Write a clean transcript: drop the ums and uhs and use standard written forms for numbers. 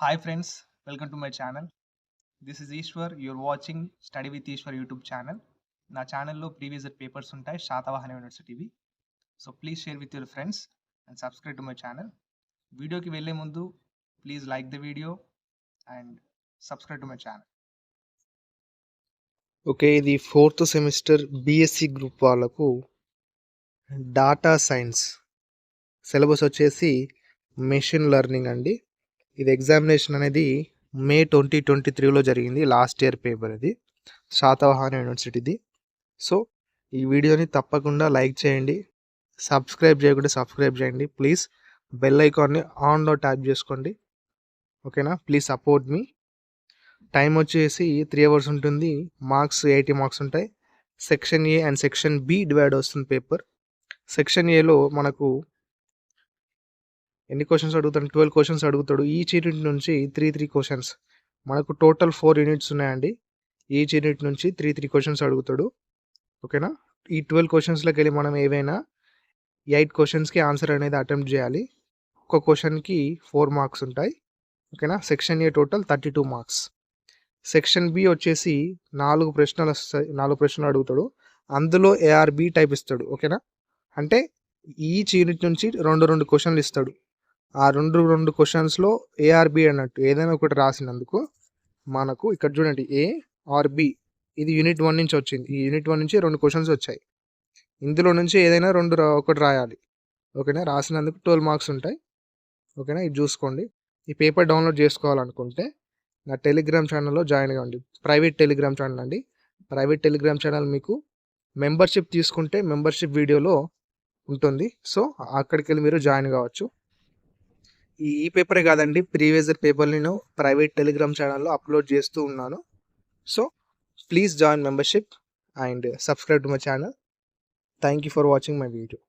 Hi friends, welcome to my channel. This is Ishwar. You're watching Study with Ishwar YouTube channel. నా ఛానల్లో previous papers ఉంటాయి శాతవాహన యూనివర్సిటీవి. So please share with your friends and subscribe to my channel. వీడియోకి వెళ్ళే ముందు please like the video and subscribe to my channel. Okay, ఇది 4th semester BSc group వాళ్ళకు data science syllabus వచ్చేసి మెషిన్ లెర్నింగ్ అండి. ఇది ఎగ్జామినేషన్ అనేది మే 2023లో జరిగింది. లాస్ట్ ఇయర్ పేపర్ ఇది, శాతవాహన యూనివర్సిటీది. సో ఈ వీడియోని తప్పకుండా లైక్ చేయండి, సబ్స్క్రైబ్ చేయకుండా సబ్స్క్రైబ్ చేయండి ప్లీజ్. బెల్ ఐకాన్ని ఆన్లో ట్యాప్ చేసుకోండి, ఓకేనా. Please support me. టైం వచ్చేసి 3 hours ఉంటుంది. మార్క్స్ 80 మార్క్స్ ఉంటాయి. Section A and section B divide వస్తుంది పేపర్. సెక్షన్ ఏలో మనకు ఎన్ని క్వశ్చన్స్ అడుగుతాడు? 12 క్వశ్చన్స్ అడుగుతాడు. ఈచ్ యూనిట్ నుంచి 3 క్వశ్చన్స్. మనకు టోటల్ 4 యూనిట్స్ ఉన్నాయండి. ఈచ్ యూనిట్ నుంచి 3 క్వశ్చన్స్ అడుగుతాడు, ఓకేనా. ఈ 12 క్వశ్చన్స్లోకి వెళ్ళి మనం ఏవైనా 8 క్వశ్చన్స్కి ఆన్సర్ అనేది అటెంప్ట్ చేయాలి. ఒక్క క్వశ్చన్కి 4 మార్క్స్ ఉంటాయి, ఓకేనా. Section A total 32 marks. Section B వచ్చేసి 4 ప్రశ్నలు వస్తాయి. 4 ప్రశ్నలు అడుగుతాడు. అందులో ఏఆర్బి టైప్ ఇస్తాడు, ఓకేనా. అంటే ఈచ్ యూనిట్ నుంచి 2 క్వశ్చన్లు ఇస్తాడు. ఆ 2 క్వశ్చన్స్లో ఏఆర్బి అన్నట్టు ఏదైనా ఒకటి రాసినందుకు మనకు ఇక్కడ చూడండి ఏ ఆర్ బి. ఇది యూనిట్ 1 నుంచి వచ్చింది. ఈ యూనిట్ 1 నుంచి 2 క్వశ్చన్స్ వచ్చాయి. ఇందులో నుంచి ఏదైనా ఒకటి రాయాలి, ఓకేనా. రాసినందుకు 12 మార్క్స్ ఉంటాయి, ఓకేనా. ఇది చూసుకోండి. ఈ పేపర్ డౌన్లోడ్ చేసుకోవాలనుకుంటే నా టెలిగ్రామ్ ఛానల్లో జాయిన్ కావండి. ప్రైవేట్ టెలిగ్రామ్ ఛానల్ అండి. ప్రైవేట్ టెలిగ్రామ్ ఛానల్ మీకు మెంబర్షిప్ తీసుకుంటే మెంబర్షిప్ వీడియోలో ఉంటుంది. సో అక్కడికి వెళ్ళి మీరు జాయిన్ కావచ్చు. ఈ పేపరే కాదండి, ప్రీవియస్ పేపర్ నేను ప్రైవేట్ టెలిగ్రామ్ ఛానల్లో అప్లోడ్ చేస్తూ ఉన్నాను. So please join membership and subscribe to my channel. Thank you for watching my video.